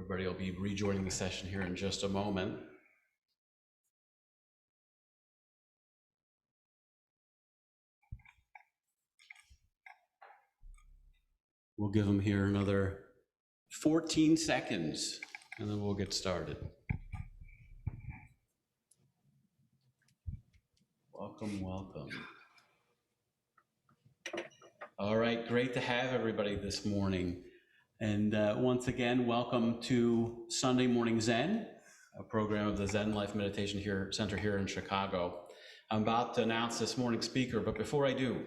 Everybody will be rejoining the session here in just a moment. We'll give them here another 14 seconds and then we'll get started. Welcome, welcome. All right, great to have everybody this morning. And once again, welcome to Sunday Morning Zen, a program of the Zen Life Meditation Center here in Chicago. I'm about to announce this morning's speaker, but before I do,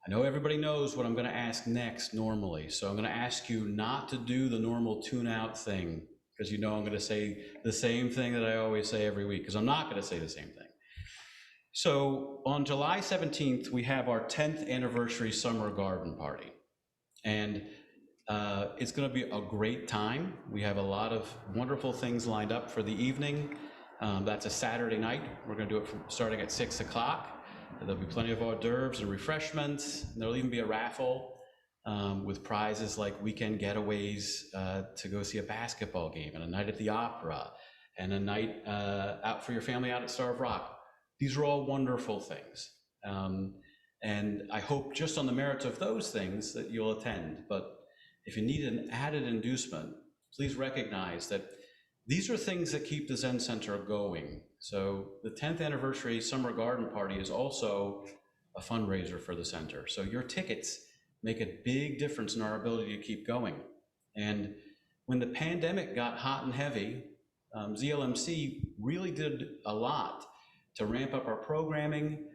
I know everybody knows what I'm going to ask next normally, so I'm going to ask you not to do the normal tune-out thing, because you know I'm going to say the same thing that I always say every week, because I'm not going to say the same thing. So on July 17th, we have our 10th anniversary summer garden party. And it's going to be a great time. We have a lot of wonderful things lined up for the evening. That's a Saturday night. We're going to do it starting at 6 o'clock. There'll be plenty of hors d'oeuvres and refreshments. There'll even be a raffle with prizes like weekend getaways to go see a basketball game, and a night at the opera, and a night out for your family out at Starved Rock. These are all wonderful things. And I hope just on the merits of those things that you'll attend. But if you need an added inducement, please recognize that these are things that keep the Zen Center going. So the 10th anniversary summer garden party is also a fundraiser for the center. So your tickets make a big difference in our ability to keep going. And when the pandemic got hot and heavy, ZLMC really did a lot to ramp up our programming,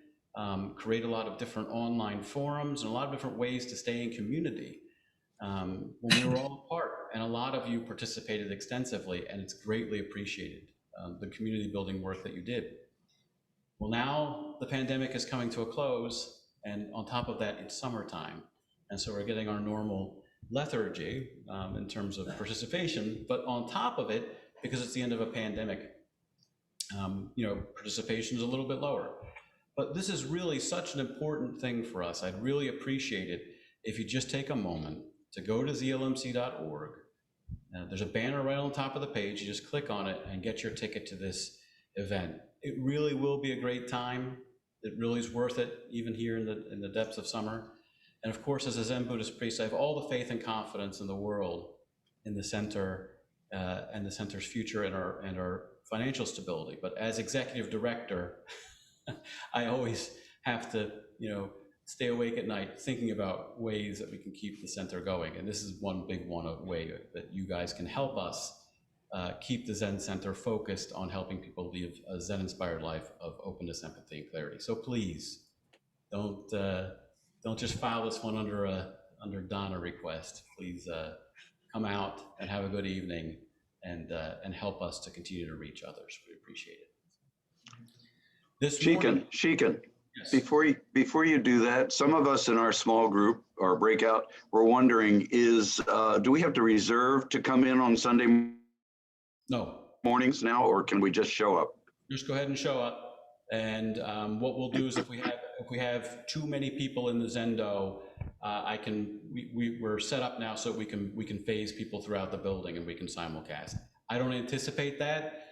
create a lot of different online forums and a lot of different ways to stay in community when we were all apart. And a lot of you participated extensively, and it's greatly appreciated, the community building work that you did. Well, now the pandemic is coming to a close, and on top of that, it's summertime. And so we're getting our normal lethargy in terms of participation, but on top of it, because it's the end of a pandemic, participation is a little bit lower. But this is really such an important thing for us. I'd really appreciate it if you just take a moment to go to zlmc.org. There's a banner right on top of the page. You just click on it and get your ticket to this event. It really will be a great time. It really is worth it, even here in the depths of summer. And of course, as a Zen Buddhist priest, I have all the faith and confidence in the world in the center and the center's future and our financial stability. But as executive director, I always have to, stay awake at night thinking about ways that we can keep the center going. And this is one big way that you guys can help us keep the Zen Center focused on helping people live a Zen-inspired life of openness, empathy, and clarity. So please don't just file this one under Donna request. Please come out and have a good evening and help us to continue to reach others. We appreciate it. Shiken, yes. Before you do that, some of us in our small group, our breakout, were wondering, do we have to reserve to come in on Sunday mornings now, or can we just show up? Just go ahead and show up. And what we'll do is if we have too many people in the Zendo, we're set up now so we can phase people throughout the building and we can simulcast. I don't anticipate that.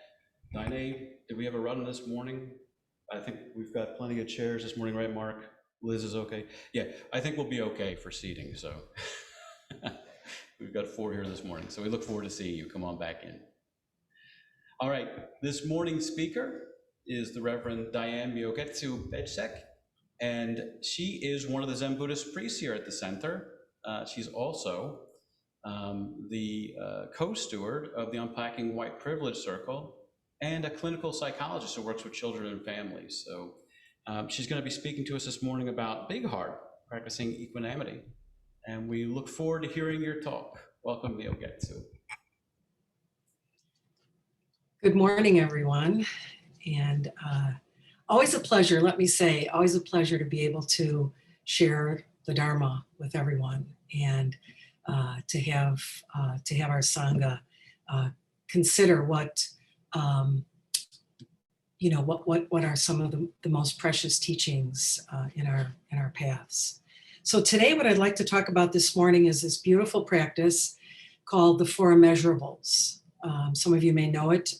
Diane, did we have a run this morning? I think we've got plenty of chairs this morning, right, Mark? Liz is okay? Yeah, I think we'll be okay for seating, so. We've got 4 here this morning, so we look forward to seeing you. Come on back in. All right, this morning's speaker is the Reverend Diane Myogetsu Bejcek, and she is one of the Zen Buddhist priests here at the center. She's also the co-steward of the Unpacking White Privilege Circle, and a clinical psychologist who works with children and families. So she's going to be speaking to us this morning about Big Heart, practicing equanimity. And we look forward to hearing your talk. Welcome, Myogetsu. Good morning, everyone. And always a pleasure, let me say, always a pleasure to be able to share the Dharma with everyone and to have our Sangha consider what are some of the most precious teachings in our paths. So today what I'd like to talk about this morning is this beautiful practice called the Four Immeasurables. Some of you may know it.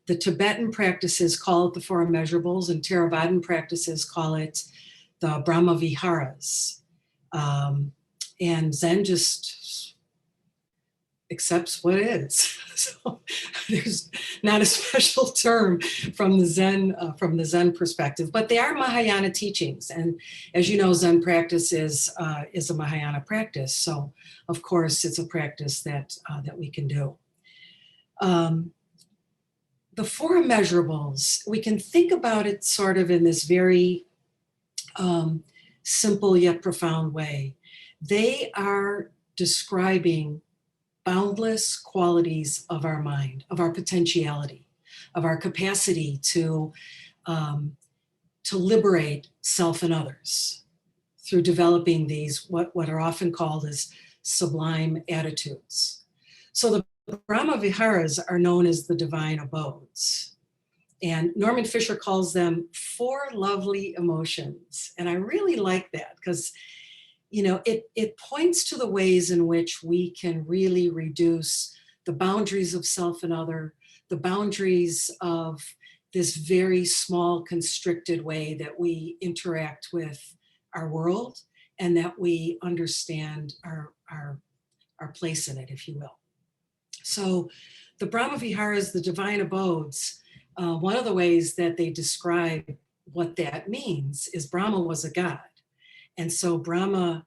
The Tibetan practices call it the Four Immeasurables, and Theravadan practices call it the Brahma Viharas. And Zen just accepts what is. So there's not a special term from the Zen perspective, but they are Mahayana teachings. And as you know, Zen practice is a Mahayana practice. So of course, it's a practice that we can do. The Four Immeasurables, we can think about it sort of in this very simple yet profound way. They are describing boundless qualities of our mind, of our potentiality, of our capacity to liberate self and others through developing these, what are often called as sublime attitudes. So the Brahma Viharas are known as the divine abodes. And Norman Fisher calls them four lovely emotions. And I really like that because, you know, it points to the ways in which we can really reduce the boundaries of self and other, the boundaries of this very small, constricted way that we interact with our world and that we understand our place in it, if you will. So the Brahma Viharas, the divine abodes, one of the ways that they describe what that means is Brahma was a god. And so Brahma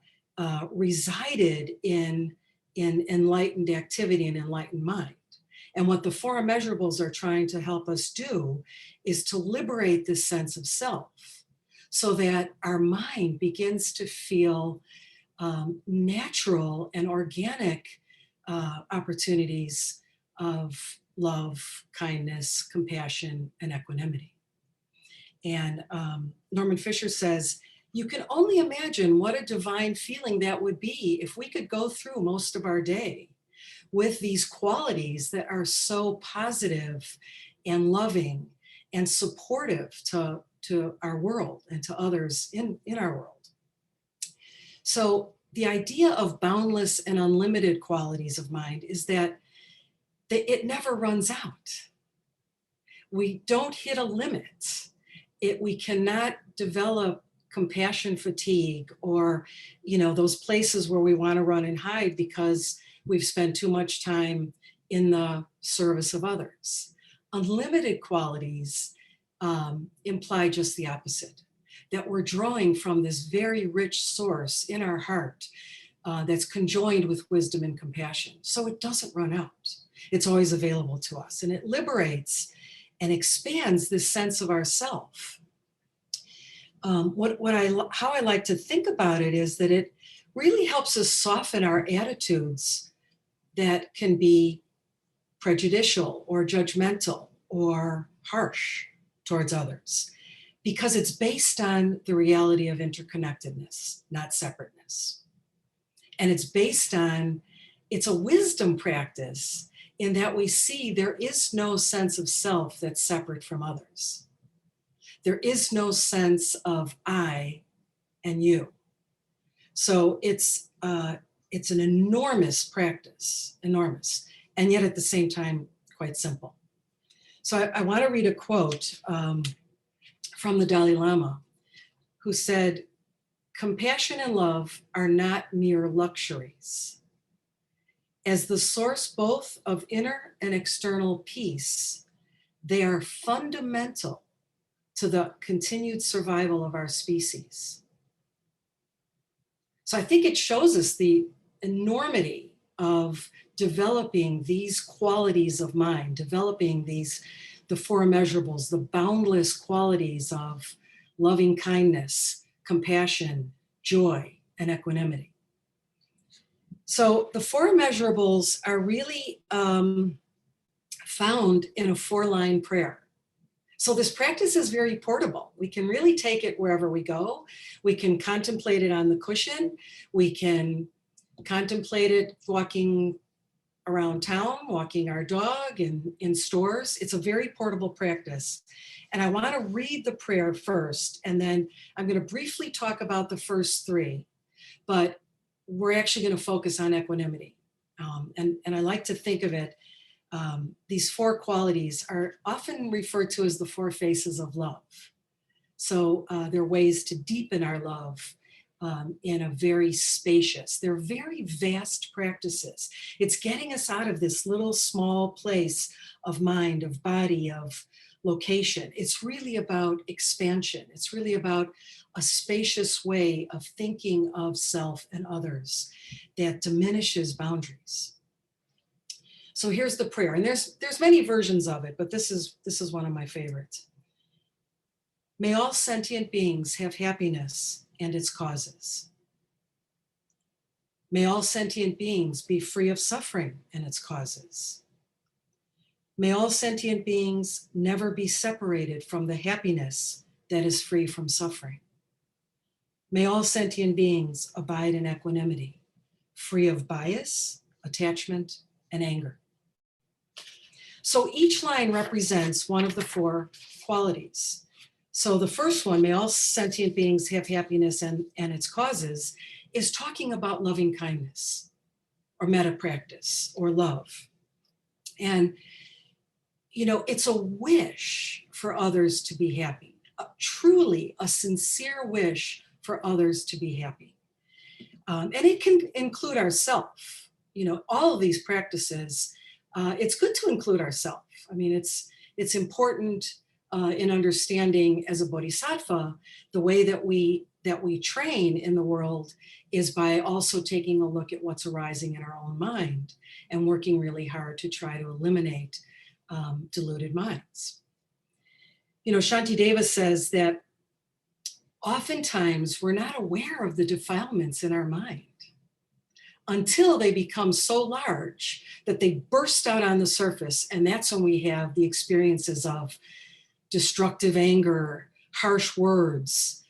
resided in enlightened activity and enlightened mind. And what the Four Immeasurables are trying to help us do is to liberate this sense of self so that our mind begins to feel natural and organic opportunities of love, kindness, compassion, and equanimity. And Norman Fisher says, you can only imagine what a divine feeling that would be if we could go through most of our day with these qualities that are so positive and loving and supportive to our world and to others in our world. So the idea of boundless and unlimited qualities of mind is that it never runs out. We don't hit a limit. We cannot develop compassion fatigue or, you know, those places where we want to run and hide because we've spent too much time in the service of others. Unlimited qualities imply just the opposite, that we're drawing from this very rich source in our heart that's conjoined with wisdom and compassion. So it doesn't run out. It's always available to us, and it liberates and expands this sense of ourself. How I like to think about it is that it really helps us soften our attitudes that can be prejudicial or judgmental or harsh towards others, because it's based on the reality of interconnectedness, not separateness. And it's a wisdom practice in that we see there is no sense of self that's separate from others. There is no sense of I and you. So it's an enormous practice, enormous, and yet at the same time, quite simple. So I want to read a quote from the Dalai Lama, who said, "Compassion and love are not mere luxuries. As the source both of inner and external peace, they are fundamental to the continued survival of our species." So I think it shows us the enormity of developing these qualities of mind, developing the four immeasurables, the boundless qualities of loving kindness, compassion, joy, and equanimity. So the four immeasurables are really found in a 4-line prayer. So this practice is very portable. We can really take it wherever we go. We can contemplate it on the cushion. We can contemplate it walking around town, walking our dog, in stores. It's a very portable practice. And I want to read the prayer first, and then I'm going to briefly talk about the first 3, but we're actually going to focus on equanimity And I like to think of it, these four qualities are often referred to as the four faces of love. So they're ways to deepen our love in a very spacious, they're very vast practices. It's getting us out of this little small place of mind, of body, of location. It's really about expansion. It's really about a spacious way of thinking of self and others that diminishes boundaries. So here's the prayer, and there's many versions of it, but this is one of my favorites. May all sentient beings have happiness and its causes. May all sentient beings be free of suffering and its causes. May all sentient beings never be separated from the happiness that is free from suffering. May all sentient beings abide in equanimity, free of bias, attachment, and anger. So each line represents one of the four qualities. So the first one, may all sentient beings have happiness and its causes, is talking about loving kindness or metta practice or love. And, you know, it's a wish for others to be happy, truly a sincere wish for others to be happy. And it can include ourselves. You know, all of these practices, it's good to include ourselves. I mean, it's important in understanding as a bodhisattva, the way that we train in the world is by also taking a look at what's arising in our own mind and working really hard to try to eliminate deluded minds. You know, Shantideva says that oftentimes we're not aware of the defilements in our mind until they become so large that they burst out on the surface, and that's when we have the experiences of destructive anger, harsh words,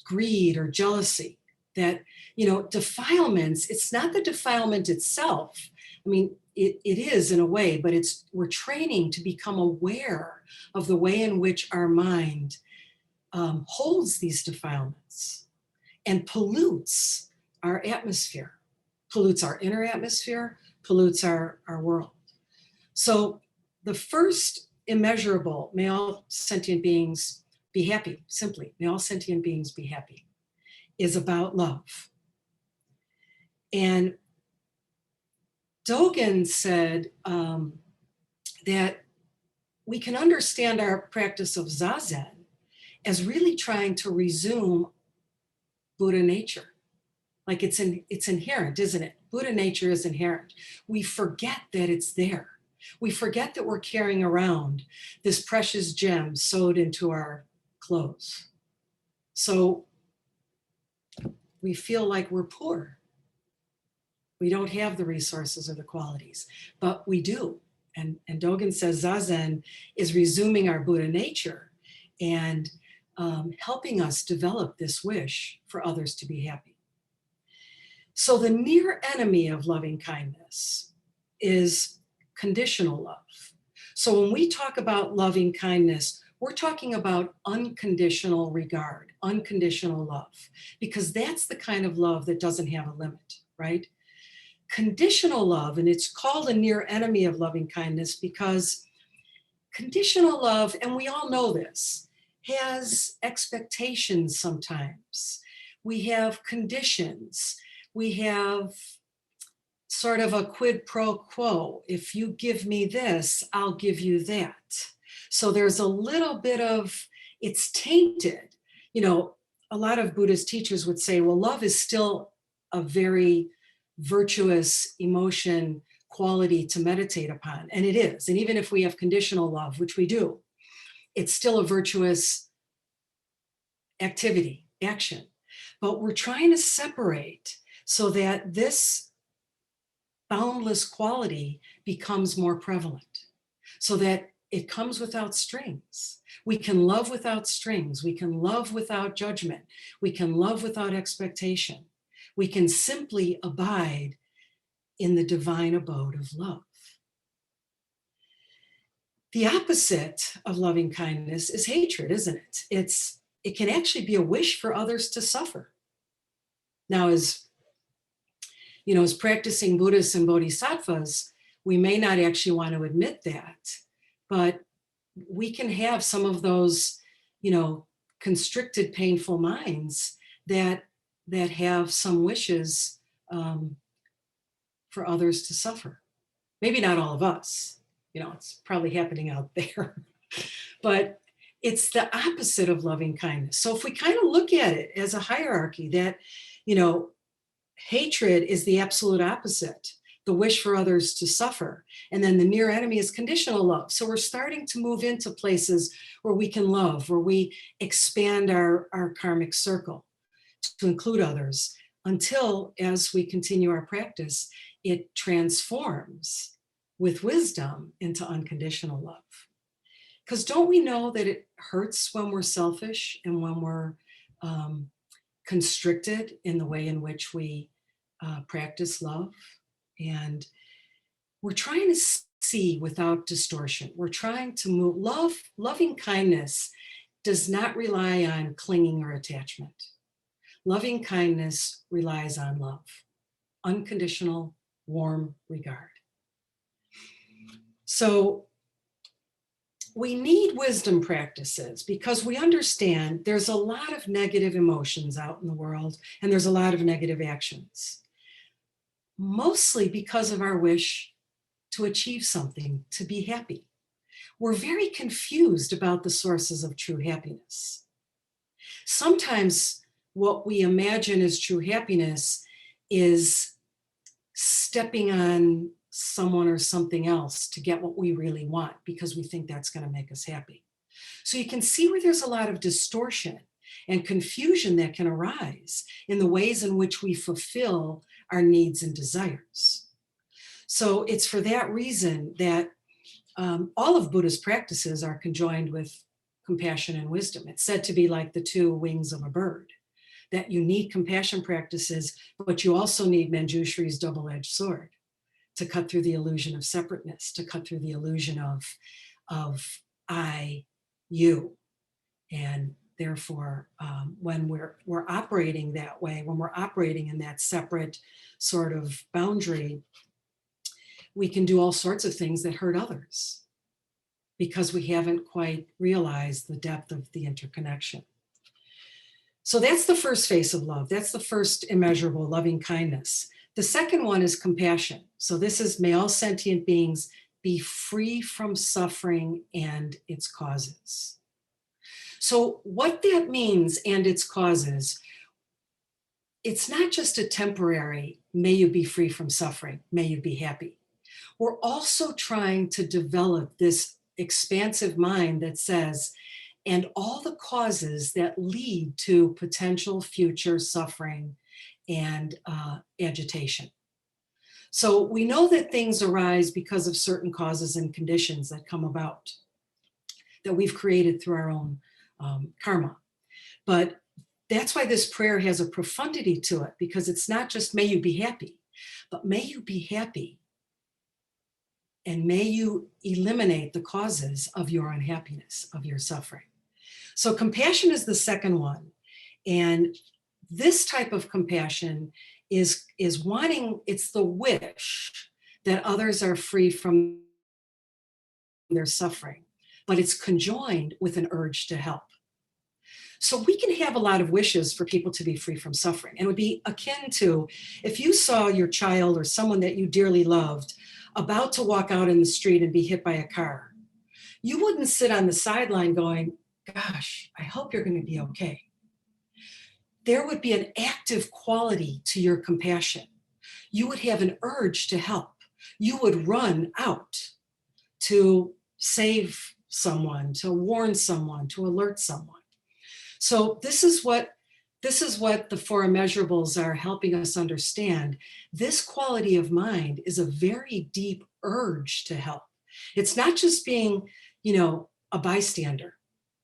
greed or jealousy. That, you know, defilements, it's not the defilement itself. I mean, it is in a way, but we're training to become aware of the way in which our mind holds these defilements and pollutes our atmosphere, pollutes our inner atmosphere, pollutes our world. So the first immeasurable, may all sentient beings be happy, simply, may all sentient beings be happy, is about love. And Dogen said that we can understand our practice of Zazen as really trying to resume Buddha nature. Like it's inherent, isn't it? Buddha nature is inherent. We forget that it's there. We forget that we're carrying around this precious gem sewed into our clothes. So we feel like we're poor. We don't have the resources or the qualities, but we do. And Dogen says Zazen is resuming our Buddha nature and helping us develop this wish for others to be happy. So the near enemy of loving kindness is conditional love. So when we talk about loving kindness, we're talking about unconditional regard, unconditional love, because that's the kind of love that doesn't have a limit, right? Conditional love, and it's called a near enemy of loving kindness because conditional love, and we all know this, has expectations sometimes. We have conditions. We have sort of a quid pro quo. If you give me this, I'll give you that. So there's a little bit of, it's tainted. You know, a lot of Buddhist teachers would say, well, love is still a very virtuous emotion quality to meditate upon. And it is. And even if we have conditional love, which we do, it's still a virtuous activity, action. But we're trying to separate so that this boundless quality becomes more prevalent, so that it comes without strings. We can love without strings. We can love without judgment. We can love without expectation. We can simply abide in the divine abode of love. The opposite of loving kindness is hatred, isn't it? It can actually be a wish for others to suffer. Now, as As practicing Buddhists and Bodhisattvas, we may not actually want to admit that, but we can have some of those, constricted, painful minds that have some wishes for others to suffer. Maybe not all of us, it's probably happening out there, but it's the opposite of loving kindness. So if we kind of look at it as a hierarchy, that, hatred is the absolute opposite, the wish for others to suffer. And then the near enemy is conditional love. So we're starting to move into places where we can love, where we expand our karmic circle to include others, until, as we continue our practice, it transforms with wisdom into unconditional love. Because don't we know that it hurts when we're selfish and when we're constricted in the way in which we practice love? And we're trying to see without distortion. We're trying to move. Loving kindness does not rely on clinging or attachment. Loving kindness relies on love, unconditional, warm regard. So we need wisdom practices because we understand there's a lot of negative emotions out in the world, and there's a lot of negative actions, mostly because of our wish to achieve something, to be happy. We're very confused about the sources of true happiness. Sometimes what we imagine as true happiness is stepping on someone or something else to get what we really want because we think that's going to make us happy. So you can see where there's a lot of distortion and confusion that can arise in the ways in which we fulfill our needs and desires. So it's for that reason that all of Buddha's practices are conjoined with compassion and wisdom. It's said to be like the two wings of a bird, that you need compassion practices, but you also need Manjushri's double-edged sword to cut through the illusion of separateness, to cut through the illusion of I, you. And therefore, when we're operating that way, when we're operating in that separate sort of boundary, we can do all sorts of things that hurt others because we haven't quite realized the depth of the interconnection. So that's the first face of love. That's the first immeasurable, loving kindness. The second one is compassion. So this is, may all sentient beings be free from suffering and its causes. So what that means and its causes, it's not just a temporary, may you be free from suffering, may you be happy. We're also trying to develop this expansive mind that says, and all the causes that lead to potential future suffering and agitation. So we know that things arise because of certain causes and conditions that come about, that we've created through our own karma. But that's why this prayer has a profundity to it, because it's not just may you be happy, but may you be happy and may you eliminate the causes of your unhappiness, of your suffering. So compassion is the second one. And this type of compassion is wanting, it's the wish that others are free from their suffering, but it's conjoined with an urge to help. So we can have a lot of wishes for people to be free from suffering. And it would be akin to if you saw your child or someone that you dearly loved about to walk out in the street and be hit by a car. You wouldn't sit on the sideline going, gosh, I hope you're going to be okay. There would be an active quality to your compassion. You would have an urge to help. You would run out to save someone, to warn someone, to alert someone. So this is what the four immeasurables are helping us understand. This quality of mind is a very deep urge to help. It's not just being, a bystander.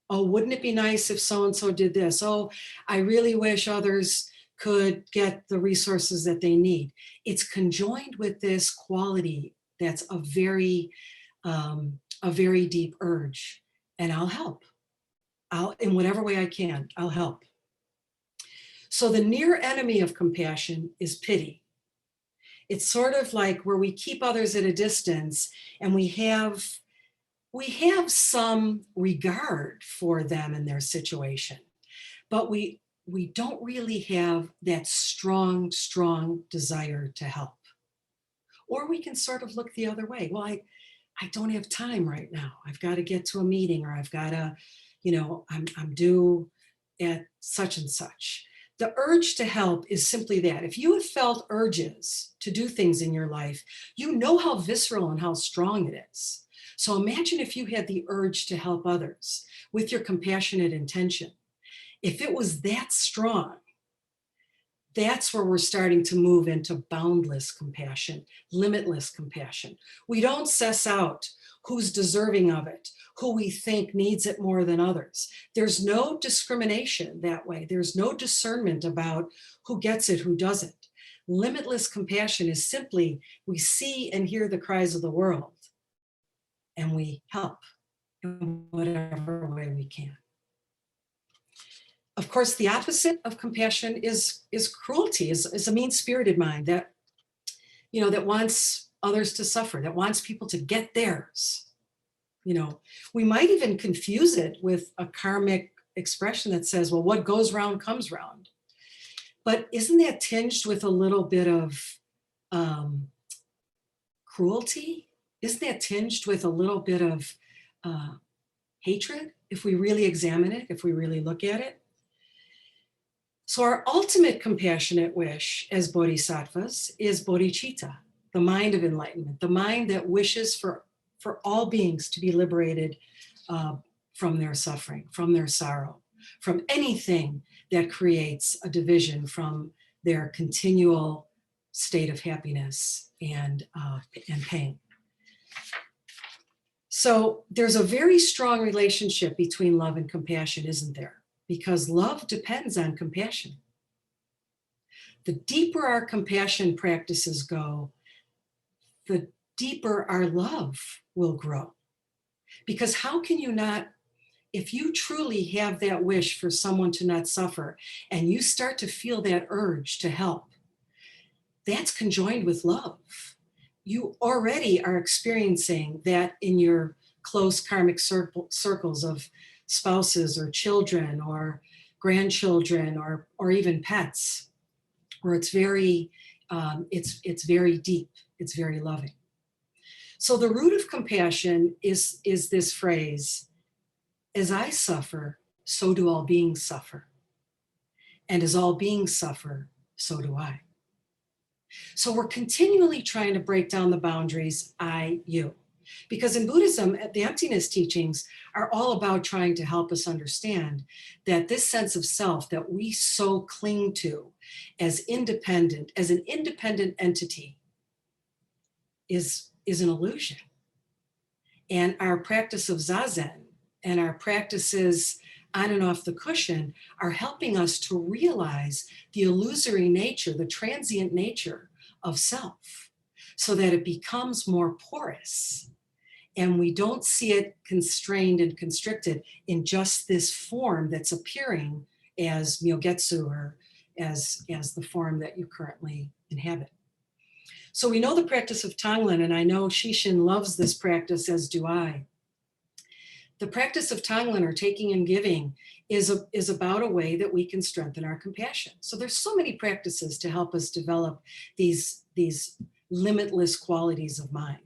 Oh, wouldn't it be nice if so-and-so did this? Oh, I really wish others could get the resources that they need. It's conjoined with this quality that's a very deep urge. And I'll help. In whatever way I can, I'll help. So the near enemy of compassion is pity. It's sort of like where we keep others at a distance, and we have some regard for them and their situation, but we don't really have that strong desire to help. Or we can sort of look the other way. Well, I don't have time right now. I've got to get to a meeting, or I've got to, I'm due at such and such. The urge to help is simply that. If you have felt urges to do things in your life, you know how visceral and how strong it is. So imagine if you had the urge to help others with your compassionate intention. If it was that strong, that's where we're starting to move into boundless compassion, limitless compassion. We don't suss out who's deserving of it, who we think needs it more than others. There's no discrimination that way. There's no discernment about who gets it, who doesn't. Limitless compassion is simply, we see and hear the cries of the world, and we help in whatever way we can. Of course, the opposite of compassion is cruelty, is a mean-spirited mind that, that wants others to suffer, that wants people to get theirs. We might even confuse it with a karmic expression that says, well, what goes round comes round. But isn't that tinged with a little bit of cruelty? Isn't that tinged with a little bit of hatred, if we really examine it, if we really look at it? So our ultimate compassionate wish as bodhisattvas is bodhicitta, the mind of enlightenment, the mind that wishes for all beings to be liberated from their suffering, from their sorrow, from anything that creates a division from their continual state of happiness and pain. So there's a very strong relationship between love and compassion, isn't there? Because love depends on compassion. The deeper our compassion practices go, the deeper our love will grow. Because how can you not, if you truly have that wish for someone to not suffer, and you start to feel that urge to help, that's conjoined with love. You already are experiencing that in your close karmic circles of spouses or children or grandchildren or even pets, where it's very deep, it's very loving. So the root of compassion is this phrase, as I suffer, so do all beings suffer. And as all beings suffer, so do I. So we're continually trying to break down the boundaries, I, you. Because in Buddhism, the emptiness teachings are all about trying to help us understand that this sense of self that we so cling to as independent, as an independent entity, is an illusion. And our practice of Zazen and our practices on and off the cushion are helping us to realize the illusory nature, the transient nature of self, so that it becomes more porous. And we don't see it constrained and constricted in just this form that's appearing as Myogetsu, or as the form that you currently inhabit. So we know the practice of Tonglen, and I know Shishin loves this practice, as do I. The practice of Tonglen, or taking and giving, is about a way that we can strengthen our compassion. So there's so many practices to help us develop these limitless qualities of mind.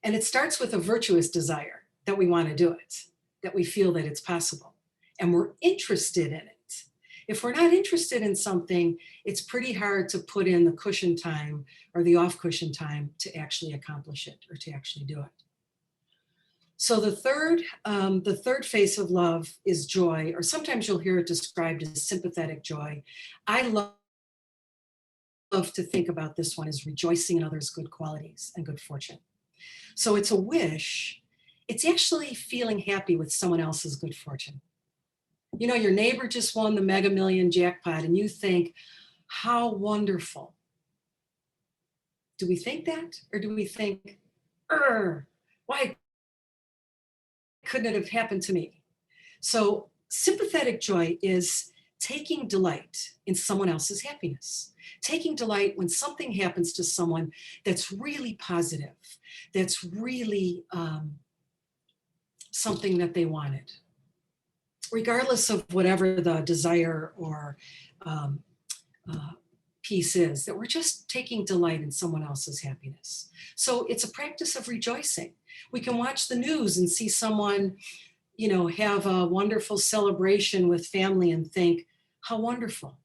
And it starts with a virtuous desire that we want to do it, that we feel that it's possible, and we're interested in it. If we're not interested in something, it's pretty hard to put in the cushion time or the off cushion time to actually accomplish it or to actually do it. So the third face of love is joy, or sometimes you'll hear it described as sympathetic joy. I love to think about this one as rejoicing in others' good qualities and good fortune. So it's a wish. It's actually feeling happy with someone else's good fortune. You know, your neighbor just won the Mega Million jackpot and you think, how wonderful. Do we think that? Or do we think, why couldn't it have happened to me? So sympathetic joy is taking delight in someone else's happiness, taking delight when something happens to someone that's really positive, that's really something that they wanted, regardless of whatever the desire or um, piece is, that we're just taking delight in someone else's happiness. So it's a practice of rejoicing. We can watch the news and see someone, have a wonderful celebration with family and think, how wonderful.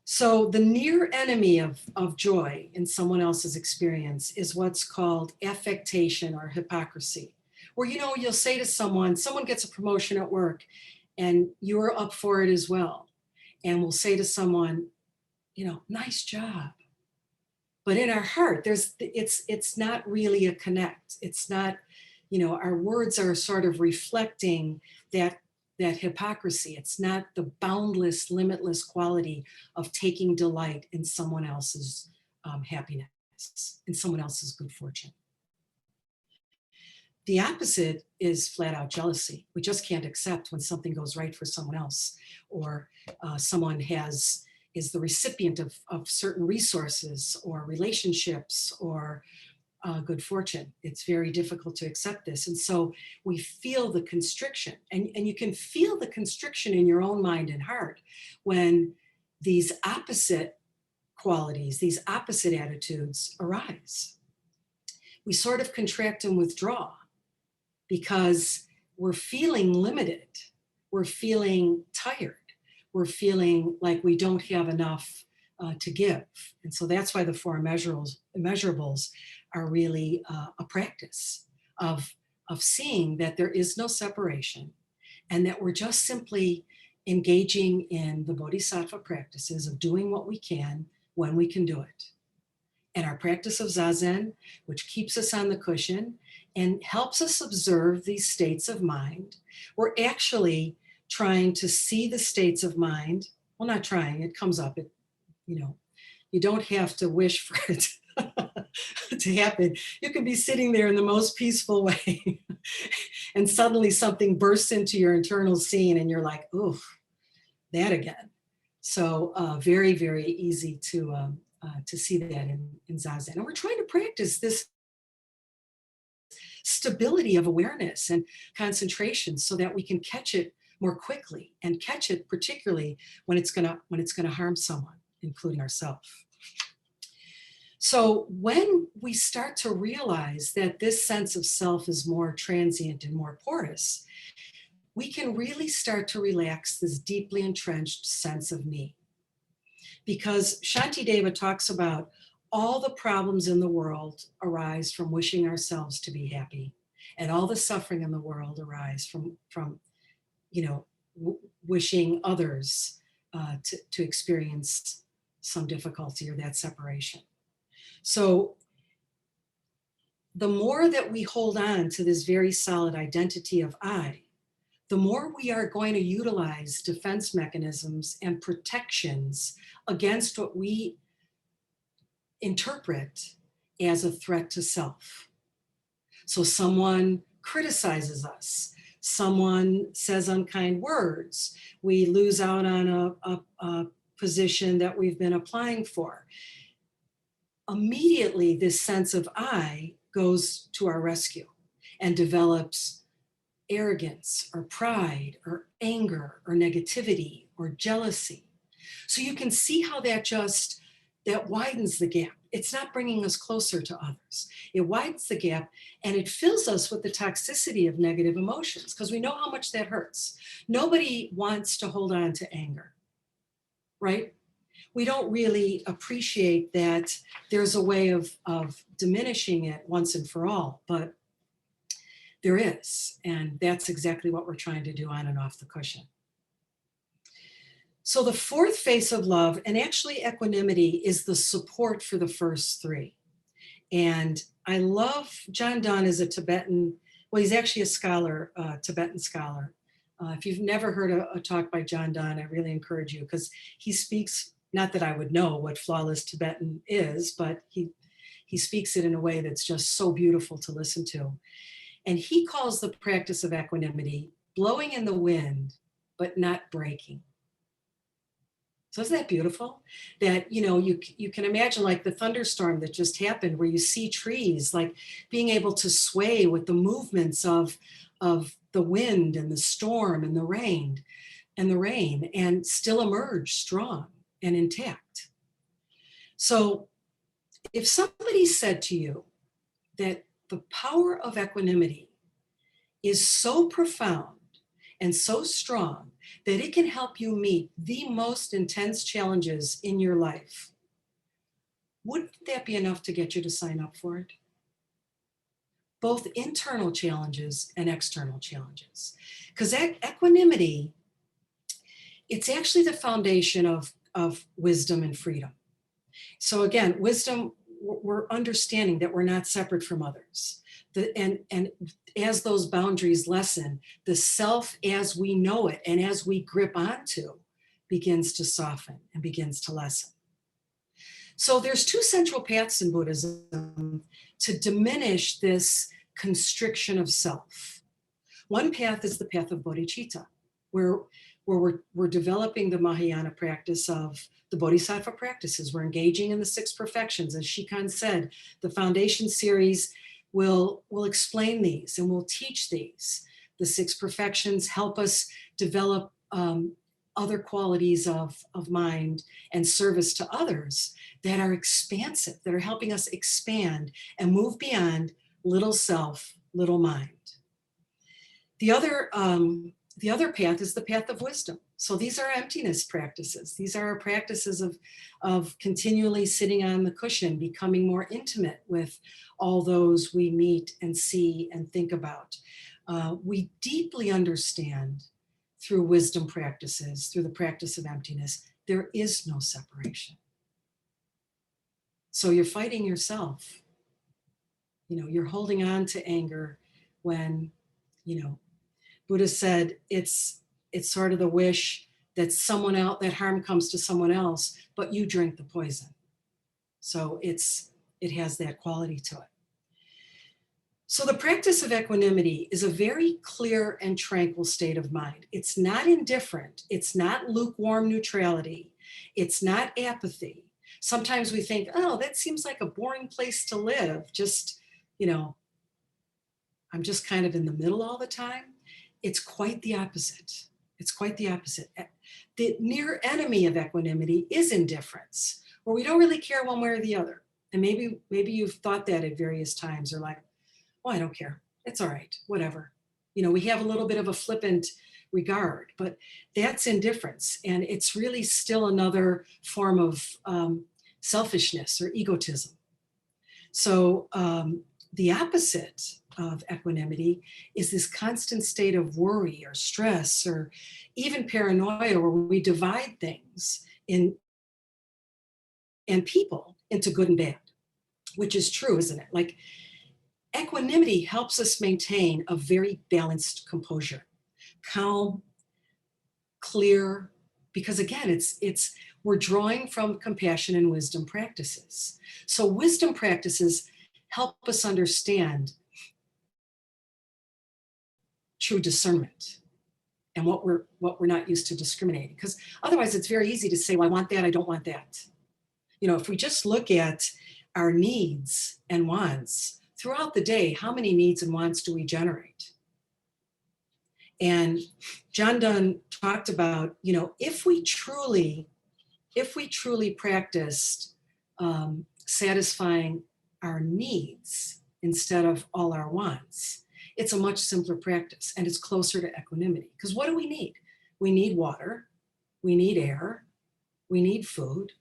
So the near enemy of joy in someone else's experience is what's called affectation or hypocrisy, where, you'll say to someone gets a promotion at work and you're up for it as well. And we'll say to someone, nice job. But in our heart, it's not really a connect. It's not, our words are sort of reflecting that hypocrisy. It's not the boundless, limitless quality of taking delight in someone else's happiness, in someone else's good fortune. The opposite is flat out jealousy. We just can't accept when something goes right for someone else, or someone is the recipient of certain resources or relationships or good fortune. It's very difficult to accept this. And so we feel the constriction, and you can feel the constriction in your own mind and heart when these opposite qualities, these opposite attitudes arise. We sort of contract and withdraw because we're feeling limited. We're feeling tired. We're feeling like we don't have enough to give. And so that's why the four immeasurables are really a practice of seeing that there is no separation and that we're just simply engaging in the bodhisattva practices of doing what we can when we can do it. And our practice of zazen, which keeps us on the cushion and helps us observe these states of mind, we're actually trying to see the states of mind. Well, not trying, it comes up. You don't have to wish for it to happen. You can be sitting there in the most peaceful way and suddenly something bursts into your internal scene and you're like, oof, that again. So very, very easy to see that in Zazen. And we're trying to practice this stability of awareness and concentration so that we can catch it more quickly and catch it particularly when it's gonna harm someone, including ourselves. So when we start to realize that this sense of self is more transient and more porous, we can really start to relax this deeply entrenched sense of me. Because Shantideva talks about all the problems in the world arise from wishing ourselves to be happy, and all the suffering in the world arise from wishing others to experience some difficulty or that separation. So the more that we hold on to this very solid identity of I, the more we are going to utilize defense mechanisms and protections against what we interpret as a threat to self. So someone criticizes us, someone says unkind words, we lose out on a position that we've been applying for. Immediately, this sense of I goes to our rescue and develops arrogance or pride or anger or negativity or jealousy. So you can see how that widens the gap. It's not bringing us closer to others. It widens the gap and it fills us with the toxicity of negative emotions because we know how much that hurts. Nobody wants to hold on to anger, right? We don't really appreciate that there's a way of diminishing it once and for all, but there is, and that's exactly what we're trying to do on and off the cushion. So the fourth face of love, and actually equanimity, is the support for the first three. And I love, John Donne is a Tibetan, well, he's actually a scholar, Tibetan scholar. If you've never heard a talk by John Donne, I really encourage you, because he speaks, not that I would know what flawless Tibetan is, but he speaks it in a way that's just so beautiful to listen to. And he calls the practice of equanimity blowing in the wind, but not breaking. So isn't that beautiful? That, you can imagine like the thunderstorm that just happened where you see trees like being able to sway with the movements of the wind and the storm and the rain and still emerge strong and intact. So if somebody said to you that the power of equanimity is so profound and so strong that it can help you meet the most intense challenges in your life, wouldn't that be enough to get you to sign up for it? Both internal challenges and external challenges. Because equanimity, it's actually the foundation of wisdom and freedom. So again, wisdom, we're understanding that we're not separate from others. And as those boundaries lessen, the self as we know it and as we grip onto begins to soften and begins to lessen. So there's two central paths in Buddhism to diminish this constriction of self. One path is the path of bodhicitta, where we're developing the Mahayana practice of the Bodhisattva practices. We're engaging in the 6 perfections. As Shikan said, the foundation series will explain these and will teach these. The 6 perfections help us develop other qualities of mind and service to others that are expansive, that are helping us expand and move beyond little self, little mind. The other path is the path of wisdom. So these are emptiness practices. These are practices of continually sitting on the cushion, becoming more intimate with all those we meet and see and think about. We deeply understand through wisdom practices, through the practice of emptiness, there is no separation. So you're fighting yourself. You're holding on to anger when, Buddha said it's sort of the wish that that harm comes to someone else, but you drink the poison. So it has that quality to it. So the practice of equanimity is a very clear and tranquil state of mind. It's not indifferent. It's not lukewarm neutrality. It's not apathy. Sometimes we think, oh, that seems like a boring place to live. Just, I'm just kind of in the middle all the time. It's quite the opposite. It's quite the opposite. The near enemy of equanimity is indifference, where we don't really care one way or the other. And maybe you've thought that at various times, or like, oh, I don't care. It's all right, whatever. We have a little bit of a flippant regard, but that's indifference. And it's really still another form of selfishness or egotism. So the opposite of equanimity is this constant state of worry or stress or even paranoia, where we divide things and people into good and bad, which is true, isn't it? Like, equanimity helps us maintain a very balanced composure, calm, clear, because again, we're drawing from compassion and wisdom practices. So wisdom practices help us understand true discernment and what we're not used to discriminating. Because otherwise it's very easy to say, well, I want that, I don't want that. If we just look at our needs and wants throughout the day, how many needs and wants do we generate? And John Donne talked about, if we truly practiced satisfying our needs instead of all our wants, it's a much simpler practice and it's closer to equanimity. Because what do we need? We need water, we need air, we need food,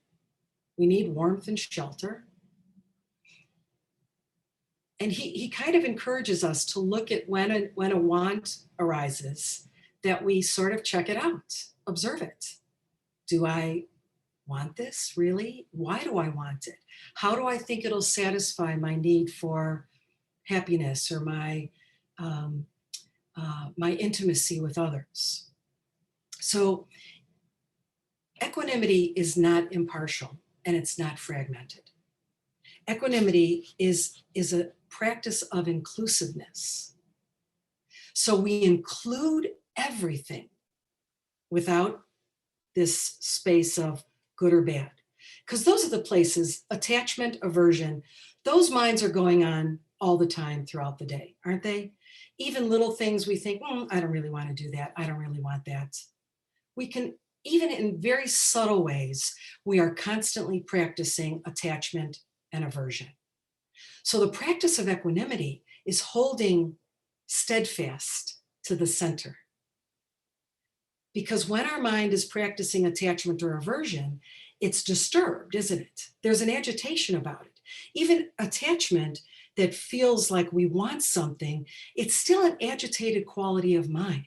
we need warmth and shelter. And he kind of encourages us to look at when a want arises, that we sort of check it out, observe it. Do I want this, really? Why do I want it? How do I think it'll satisfy my need for happiness or my intimacy with others? So equanimity is not impartial and it's not fragmented. Equanimity is a practice of inclusiveness. So we include everything without this space of good or bad. Because those are the places, attachment, aversion, those minds are going on all the time throughout the day, aren't they? Even little things we think, I don't really want to do that. I don't really want that. We can, even in very subtle ways, we are constantly practicing attachment and aversion. So the practice of equanimity is holding steadfast to the center. Because when our mind is practicing attachment or aversion, it's disturbed, isn't it? There's an agitation about it. Even attachment that feels like we want something, it's still an agitated quality of mind.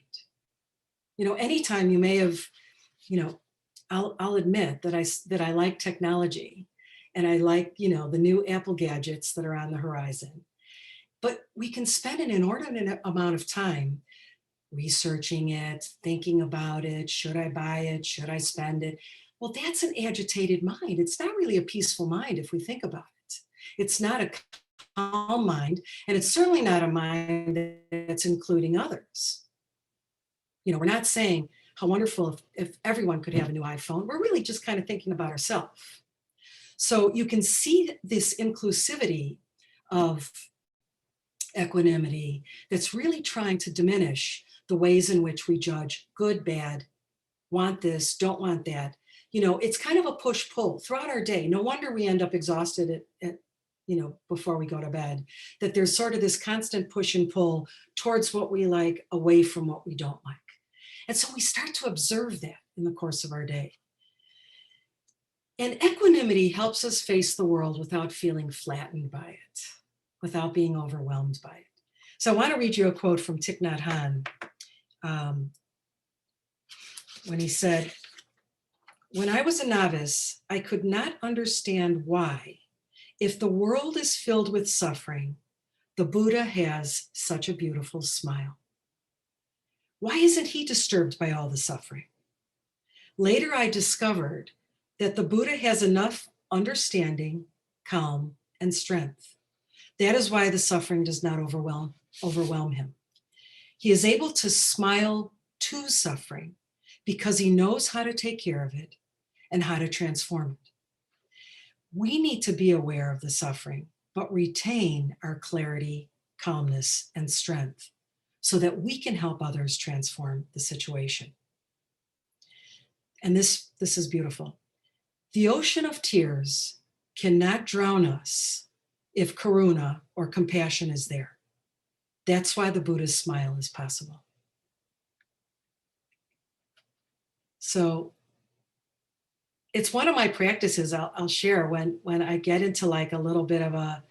Anytime you may have, I'll admit that I like technology and I like, the new Apple gadgets that are on the horizon. But we can spend an inordinate amount of time researching it, thinking about it. Should I buy it? Should I spend it? Well, that's an agitated mind. It's not really a peaceful mind if we think about it. It's not a calm mind, and it's certainly not a mind that's including others. We're not saying how wonderful if everyone could have a new iPhone. We're really just kind of thinking about ourselves. So you can see this inclusivity of equanimity that's really trying to diminish the ways in which we judge good, bad, want this, don't want that. It's kind of a push-pull throughout our day. No wonder we end up exhausted before we go to bed, that there's sort of this constant push and pull towards what we like, away from what we don't like. And so we start to observe that in the course of our day. And equanimity helps us face the world without feeling flattened by it, without being overwhelmed by it. So I want to read you a quote from Thich Nhat Hanh when he said, "When I was a novice, I could not understand why, if the world is filled with suffering, the Buddha has such a beautiful smile. Why isn't he disturbed by all the suffering? Later, I discovered that the Buddha has enough understanding, calm, and strength. That is why the suffering does not overwhelm him. He is able to smile to suffering because he knows how to take care of it and how to transform it. We need to be aware of the suffering, but retain our clarity, calmness, and strength so that we can help others transform the situation." And this is beautiful. "The ocean of tears cannot drown us if karuna or compassion is there. That's why the Buddha's smile is possible." So it's one of my practices I'll share when I get into like a little bit of a,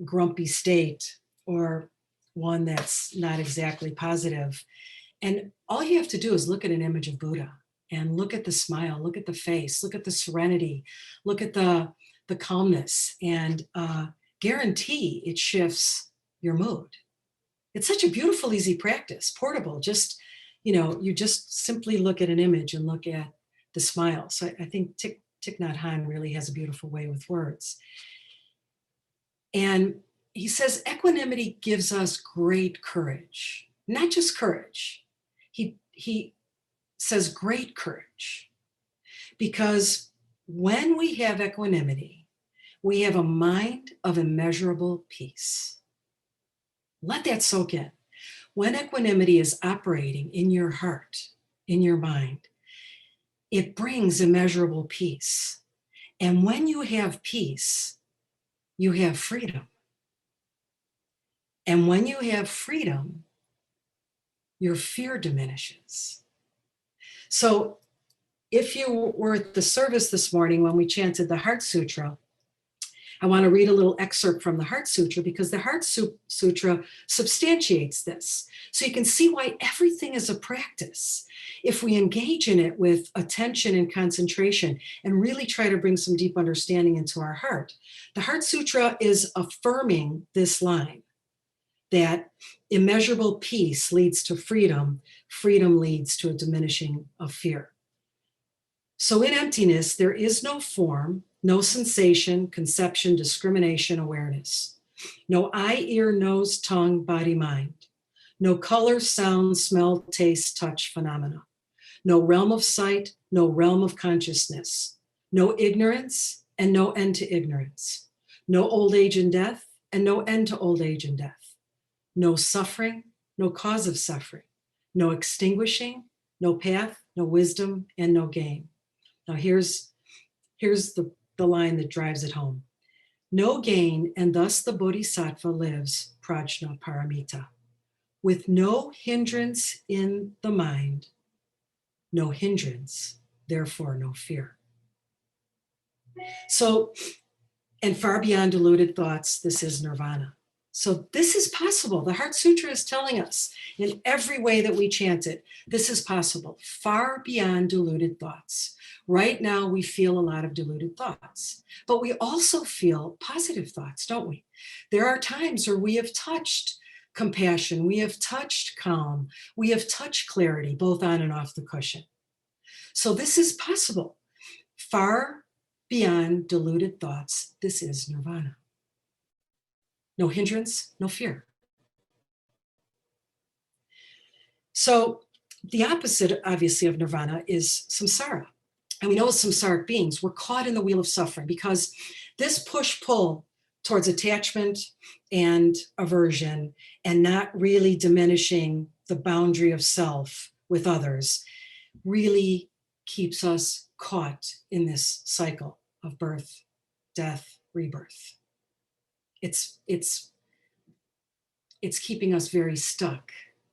grumpy state or one that's not exactly positive. And all you have to do is look at an image of Buddha and look at the smile, look at the face, look at the serenity, look at the calmness, and guarantee it shifts your mood. It's such a beautiful, easy practice, portable. Just, you just simply look at an image and look at the smile. So I think Thich Nhat Hanh really has a beautiful way with words. And he says equanimity gives us great courage, not just courage. He says great courage, because when we have equanimity, we have a mind of immeasurable peace. Let that soak in. When equanimity is operating in your heart, in your mind, it brings immeasurable peace. And when you have peace, you have freedom. And when you have freedom, your fear diminishes. So if you were at the service this morning when we chanted the Heart Sutra, I want to read a little excerpt from the Heart Sutra because the Heart Sutra substantiates this. So you can see why everything is a practice. If we engage in it with attention and concentration and really try to bring some deep understanding into our heart, the Heart Sutra is affirming this line that immeasurable peace leads to freedom, freedom leads to a diminishing of fear. So in emptiness, there is no form, no sensation, conception, discrimination, awareness. No eye, ear, nose, tongue, body, mind. No color, sound, smell, taste, touch phenomena. No realm of sight, no realm of consciousness. No ignorance and no end to ignorance. No old age and death and no end to old age and death. No suffering, no cause of suffering. No extinguishing, no path, no wisdom, and no gain. Now here's the line that drives it home. No gain, and thus the bodhisattva lives prajna paramita, with no hindrance in the mind, no hindrance, therefore no fear. So, and far beyond deluded thoughts, this is nirvana. So this is possible. The Heart Sutra is telling us in every way that we chant it, this is possible, far beyond deluded thoughts. Right now, we feel a lot of deluded thoughts, but we also feel positive thoughts, don't we? There are times where we have touched compassion, we have touched calm, we have touched clarity, both on and off the cushion. So this is possible. Far beyond deluded thoughts, this is nirvana. No hindrance, no fear. So the opposite, obviously, of nirvana is samsara. And we know as samsaric beings, we're caught in the wheel of suffering because this push-pull towards attachment and aversion and not really diminishing the boundary of self with others really keeps us caught in this cycle of birth, death, rebirth. It's keeping us very stuck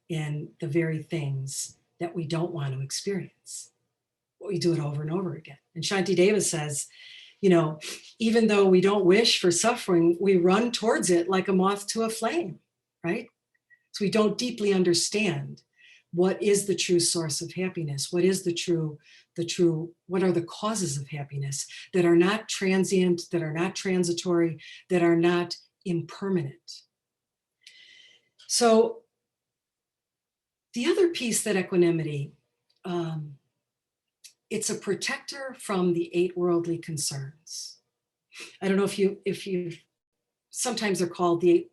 in the very things that we don't want to experience. We do it over and over again. And Shanti Deva says, even though we don't wish for suffering, we run towards it like a moth to a flame, right? So we don't deeply understand what is the true source of happiness, what is what are the causes of happiness that are not transient, that are not transitory, that are not impermanent. So the other piece that equanimity, it's a protector from the 8 worldly concerns. I don't know if you sometimes they're called the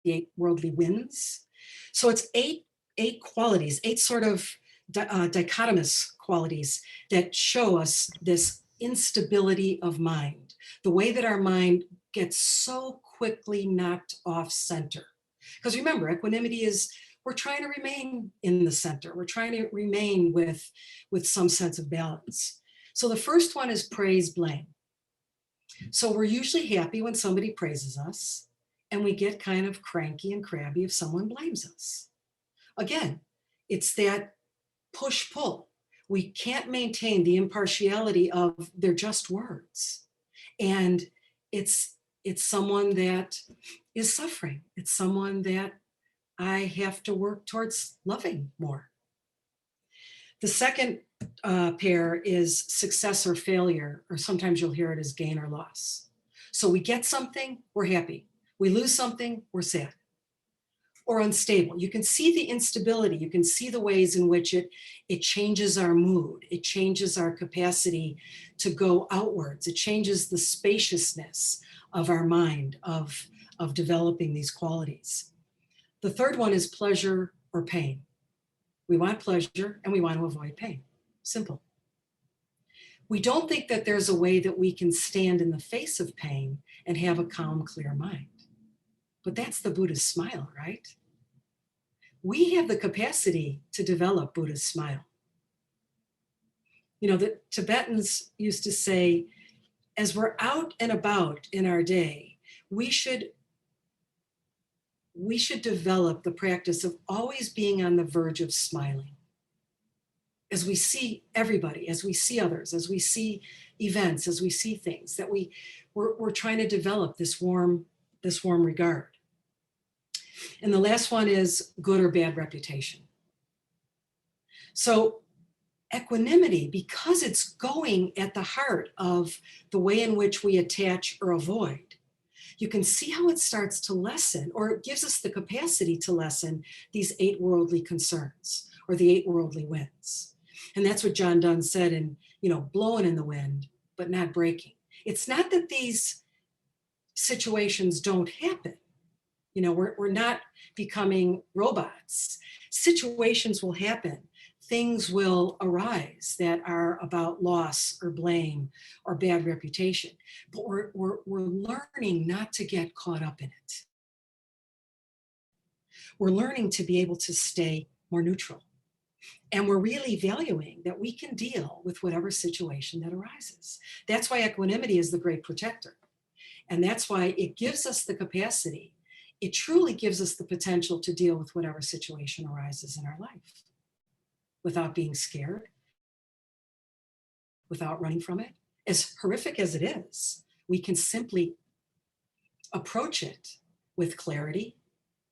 8 worldly winds. So it's eight qualities, 8 sort of dichotomous qualities that show us this instability of mind, the way that our mind gets so quickly knocked off center. Because remember, equanimity is, we're trying to remain in the center. We're trying to remain with some sense of balance. So the first one is praise, blame. So we're usually happy when somebody praises us, and we get kind of cranky and crabby if someone blames us. Again, it's that push-pull. We can't maintain the impartiality of their just words. And it's someone that is suffering. It's someone that I have to work towards loving more. The second pair is success or failure, or sometimes you'll hear it as gain or loss. So we get something, we're happy. We lose something, we're sad. Or unstable. You can see the instability. You can see the ways in which it changes our mood. It changes our capacity to go outwards. It changes the spaciousness of our mind, of developing these qualities. The third one is pleasure or pain. We want pleasure and we want to avoid pain. Simple. We don't think that there's a way that we can stand in the face of pain and have a calm, clear mind. But that's the Buddha's smile, right? We have the capacity to develop Buddha's smile. The Tibetans used to say, as we're out and about in our day, we should develop the practice of always being on the verge of smiling. As we see everybody, as we see others, as we see events, as we see things, that we're trying to develop this warm regard. And the last one is good or bad reputation. So equanimity, because it's going at the heart of the way in which we attach or avoid, you can see how it starts to lessen, or it gives us the capacity to lessen these 8 worldly concerns or the 8 worldly winds. And that's what John Donne said in, blowing in the wind, but not breaking. It's not that these situations don't happen. We're not becoming robots. Situations will happen. Things will arise that are about loss or blame or bad reputation. But we're learning not to get caught up in it. We're learning to be able to stay more neutral. And we're really valuing that we can deal with whatever situation that arises. That's why equanimity is the great protector. And that's why it gives us the capacity. It truly gives us the potential to deal with whatever situation arises in our life without being scared, without running from it. As horrific as it is, we can simply approach it with clarity,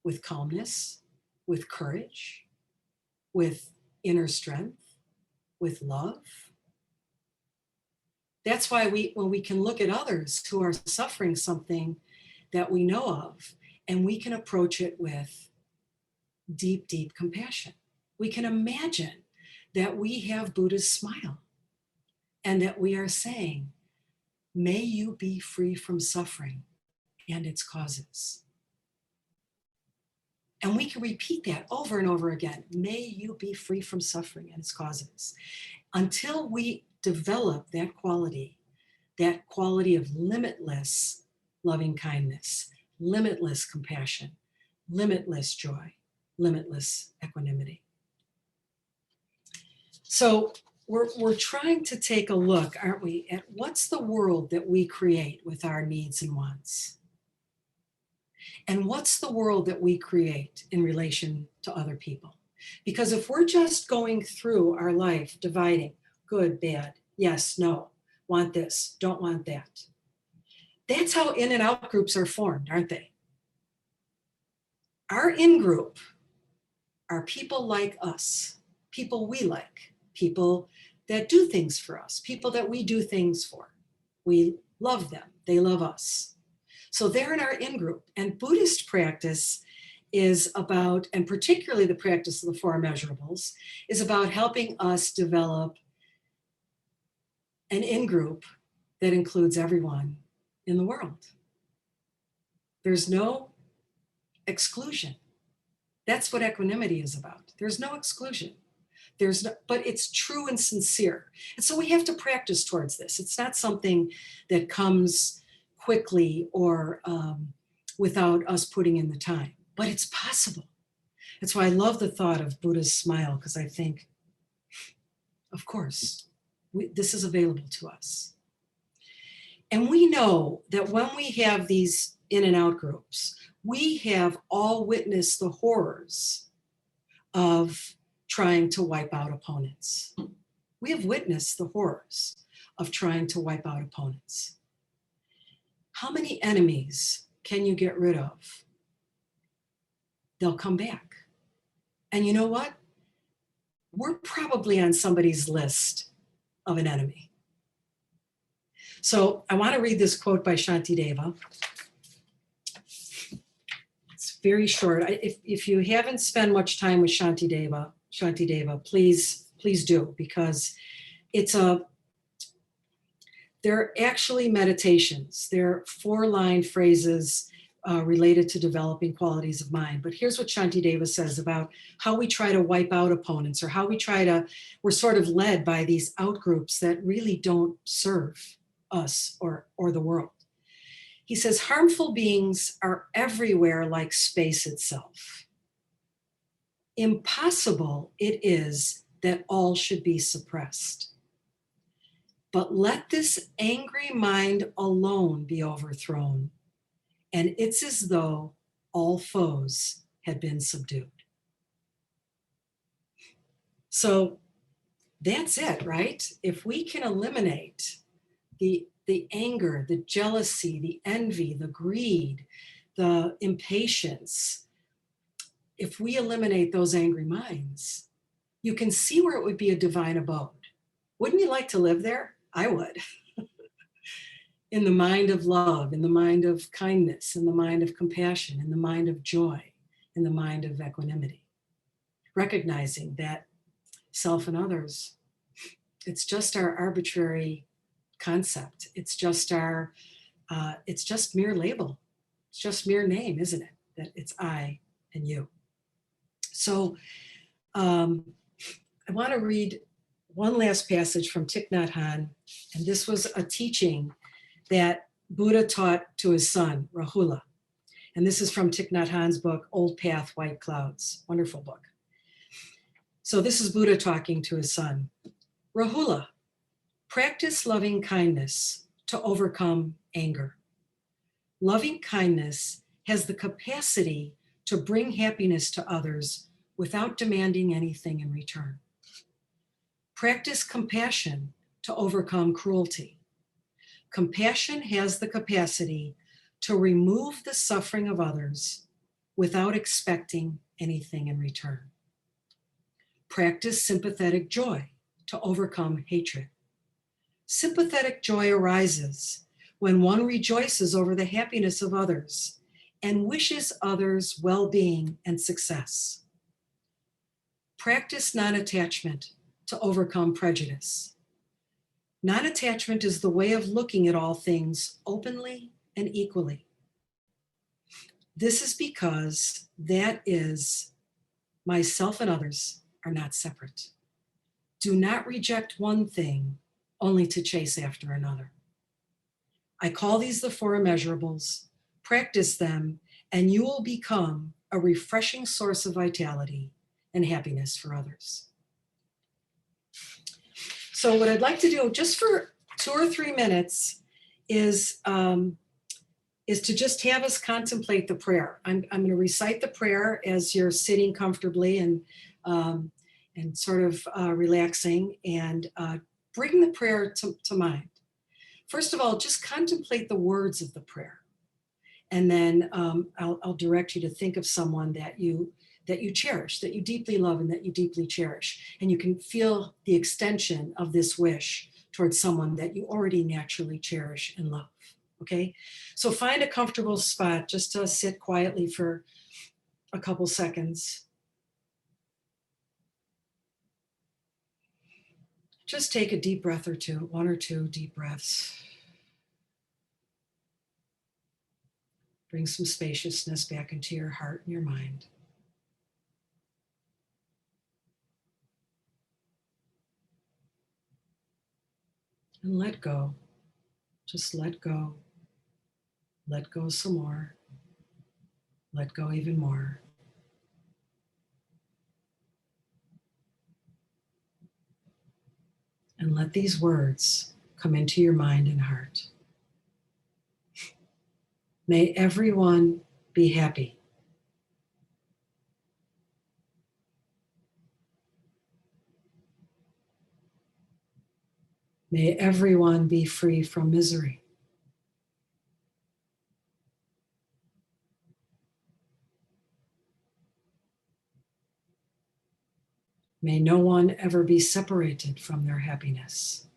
with calmness, with courage, with inner strength, with love. That's why when we can look at others who are suffering something that we know of, and we can approach it with deep, deep compassion. We can imagine that we have Buddha's smile and that we are saying, may you be free from suffering and its causes. And we can repeat that over and over again. May you be free from suffering and its causes. Until we develop that quality of limitless loving kindness, limitless compassion, limitless joy, limitless equanimity. So we're trying to take a look, aren't we, at what's the world that we create with our needs and wants? And what's the world that we create in relation to other people? Because if we're just going through our life dividing good, bad, yes, no, want this, don't want that, that's how in and out groups are formed, aren't they? Our in group are people like us, people we like, people that do things for us, people that we do things for. We love them, they love us. So they're in our in group. And Buddhist practice is about, and particularly the practice of the four immeasurables, is about helping us develop an in group that includes everyone in the world. There's no exclusion. That's what equanimity is about. There's no exclusion. But it's true and sincere. And so we have to practice towards this. It's not something that comes quickly or without us putting in the time, but it's possible. That's why I love the thought of Buddha's smile, because I think, of course, this is available to us. And we know that when we have these in and out groups, we have all witnessed the horrors of trying to wipe out opponents. We have witnessed the horrors of trying to wipe out opponents. How many enemies can you get rid of? They'll come back. And you know what? We're probably on somebody's list of an enemy. So I want to read this quote by Shantideva. It's very short. If you haven't spent much time with Shantideva, please do, because they're actually meditations. They're 4-line phrases related to developing qualities of mind. But here's what Shantideva says about how we try to wipe out opponents, or how we're sort of led by these out groups that really don't serve us or the world. He says, harmful beings are everywhere like space itself. Impossible it is that all should be suppressed. But let this angry mind alone be overthrown, and it's as though all foes had been subdued. So that's it, right? If we can eliminate the anger, the jealousy, the envy, the greed, the impatience, if we eliminate those angry minds, you can see where it would be a divine abode. Wouldn't you like to live there? I would. In the mind of love, in the mind of kindness, in the mind of compassion, in the mind of joy, in the mind of equanimity. Recognizing that self and others, it's just our arbitrary concept. It's just mere label. It's just mere name, isn't it? that it's I and you. So I want to read one last passage from Thich Nhat Hanh, and this was a teaching that Buddha taught to his son, Rahula. And this is from Thich Nhat Hanh's book, Old Path, White Clouds. Wonderful book. So this is Buddha talking to his son. Rahula, practice loving kindness to overcome anger. Loving kindness has the capacity to bring happiness to others without demanding anything in return. Practice compassion to overcome cruelty. Compassion has the capacity to remove the suffering of others without expecting anything in return. Practice sympathetic joy to overcome hatred. Sympathetic joy arises when one rejoices over the happiness of others and wishes others well-being and success. Practice non-attachment to overcome prejudice. Non-attachment is the way of looking at all things openly and equally. This is because that is myself and others are not separate. Do not reject one thing only to chase after another. I call these the four immeasurables. Practice them and you will become a refreshing source of vitality and happiness for others. So what I'd like to do just for 2 or 3 minutes is to just have us contemplate the prayer. I'm going to recite the prayer as you're sitting comfortably and sort of relaxing, and bring the prayer to mind. First of all, just contemplate the words of the prayer. And then I'll direct you to think of someone that you cherish, that you deeply love and that you deeply cherish. And you can feel the extension of this wish towards someone that you already naturally cherish and love, okay? So find a comfortable spot just to sit quietly for a couple seconds. Just take a deep breath or two, 1 or 2 deep breaths. Bring some spaciousness back into your heart and your mind. And let go. Just let go. Let go some more. Let go even more. And let these words come into your mind and heart. May everyone be happy. May everyone be free from misery. May no one ever be separated from their happiness.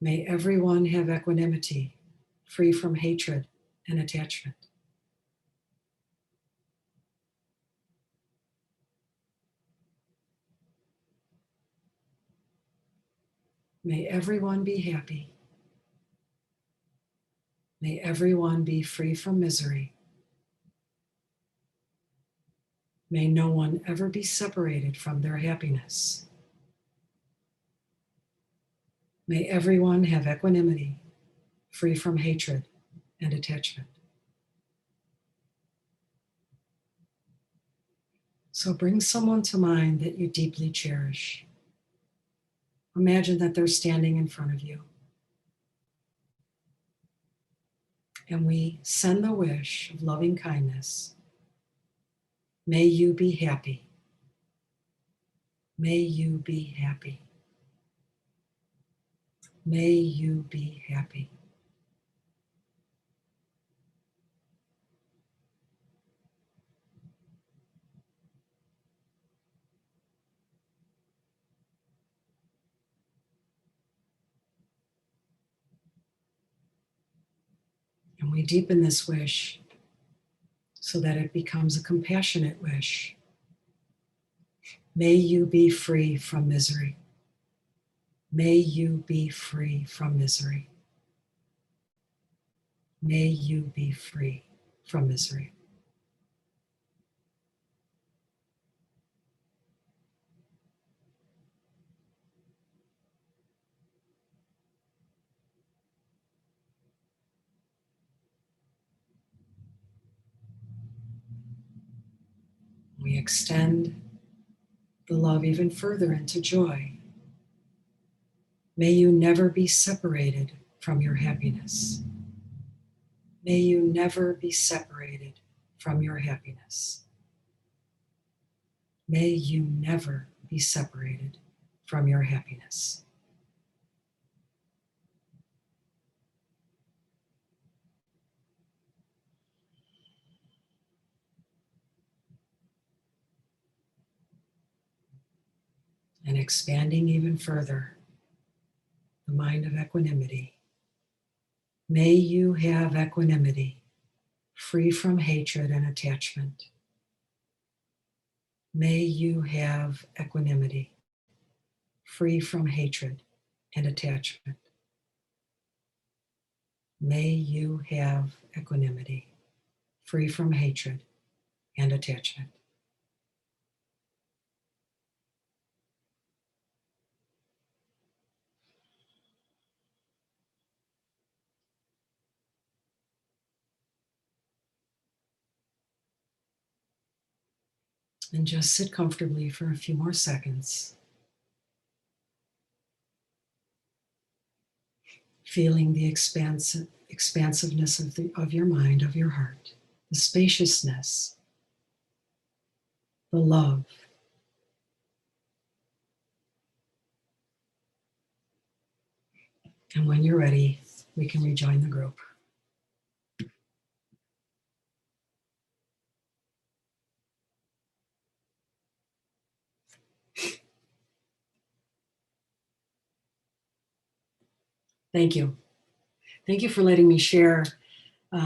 May everyone have equanimity, free from hatred and attachment. May everyone be happy. May everyone be free from misery. May no one ever be separated from their happiness. May everyone have equanimity, free from hatred and attachment. So bring someone to mind that you deeply cherish. Imagine that they're standing in front of you. And we send the wish of loving kindness. May you be happy. May you be happy. May you be happy. And we deepen this wish so that it becomes a compassionate wish. May you be free from misery. May you be free from misery. May you be free from misery. We extend the love even further into joy. May you never be separated from your happiness. May you never be separated from your happiness. May you never be separated from your happiness. And expanding even further, the mind of equanimity. May you have equanimity, free from hatred and attachment. May you have equanimity, free from hatred and attachment. May you have equanimity, free from hatred and attachment. And just sit comfortably for a few more seconds, feeling the expansiveness of your mind, of your heart, the spaciousness, the love. And when you're ready, we can rejoin the group. Thank you. Thank you for letting me share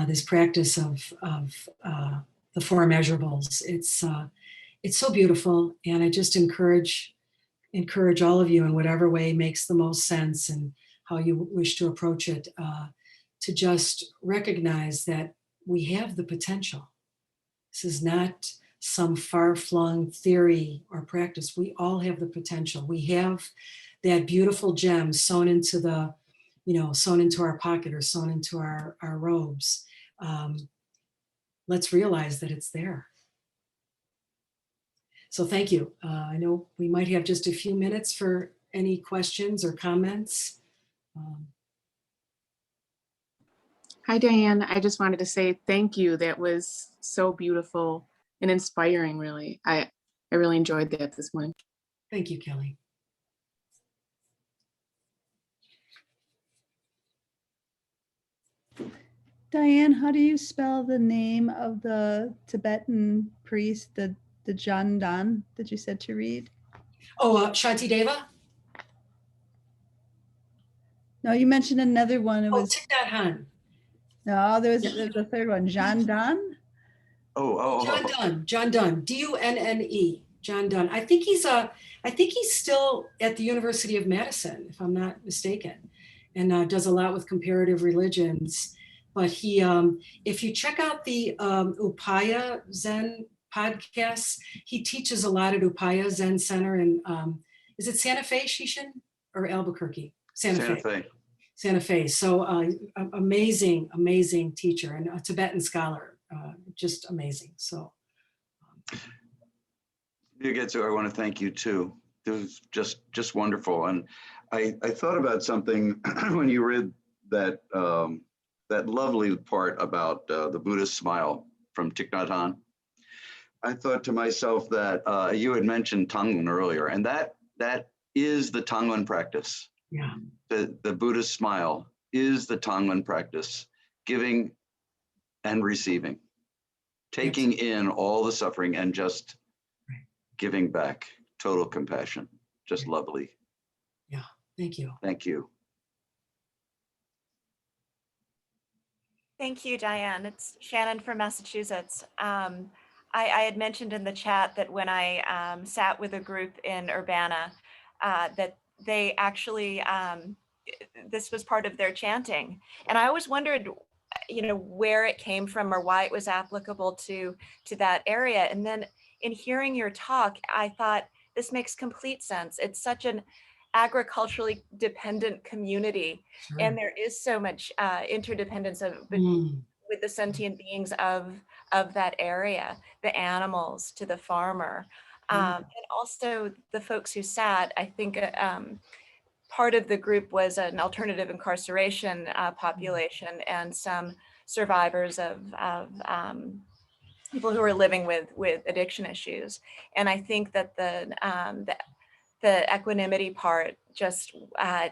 this practice of the four measurables. It's so beautiful, and I just encourage all of you in whatever way makes the most sense and how you wish to approach it, to just recognize that we have the potential. This is not some far-flung theory or practice. We all have the potential. We have that beautiful gem sewn into our pocket or sewn into our robes. Let's realize that it's there. So thank you. I know we might have just a few minutes for any questions or comments. Hi, Diane. I just wanted to say thank you. That was so beautiful and inspiring, really. I really enjoyed that this morning. Thank you, Kelly. Diane, how do you spell the name of the Tibetan priest, the Jandan that you said to read? Oh, Shanti Deva? No, you mentioned another one. It was Thich Nhat Hanh. no, there was a third one, Jandan. John Dunn, D-U-N-N-E, John Dunn. I think he's still at the University of Madison, if I'm not mistaken, and does a lot with comparative religions. But he, if you check out the Upaya Zen podcasts, he teaches a lot at Upaya Zen Center in, is it Santa Fe, Shishin, or Albuquerque? Santa Fe. Santa Fe. So amazing, amazing teacher and a Tibetan scholar, just amazing. So. Myogetsu, I want to thank you too. It was just wonderful. And I thought about something when you read that that lovely part about the Buddhist smile from Thich Nhat Hanh. I thought to myself that you had mentioned Tonglen earlier, and that is the Tonglen practice. Yeah. The Buddhist smile is the Tonglen practice, giving and receiving, taking in all the suffering and just giving back, total compassion, just lovely. Yeah, thank you. Thank you. Thank you, Diane. It's Shannon from Massachusetts. I had mentioned in the chat that when I sat with a group in Urbana, that they actually, this was part of their chanting. And I always wondered, where it came from or why it was applicable to that area. And then in hearing your talk, I thought this makes complete sense. It's such an agriculturally dependent community, Sure. and there is so much interdependence with the sentient beings of that area, the animals to the farmer, and also the folks who sat. I think part of the group was an alternative incarceration population and some survivors of people who are living with addiction issues. And I think that the equanimity part just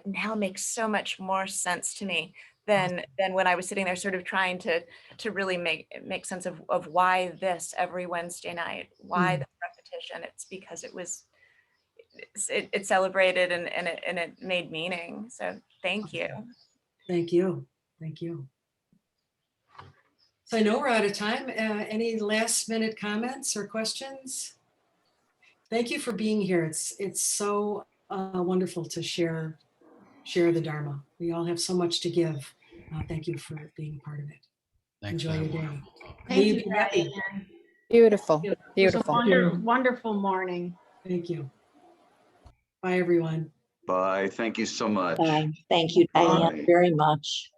now makes so much more sense to me than when I was sitting there sort of trying to really make sense of why this every Wednesday night, why the repetition. It's because it celebrated and it made meaning. So thank you. Thank you. Thank you. So I know we're out of time. Any last minute comments or questions? Thank you for being here. It's so wonderful to share the Dharma. We all have so much to give. Thank you for being part of it. Thanks Enjoy for your that day. wonderful talk. May Thank you you, be happy. Diane. Beautiful, It was a beautiful. wonderful morning. Thank you. Bye, everyone. Bye. Thank you so much. Bye. Thank you, Bye. Diane, very much.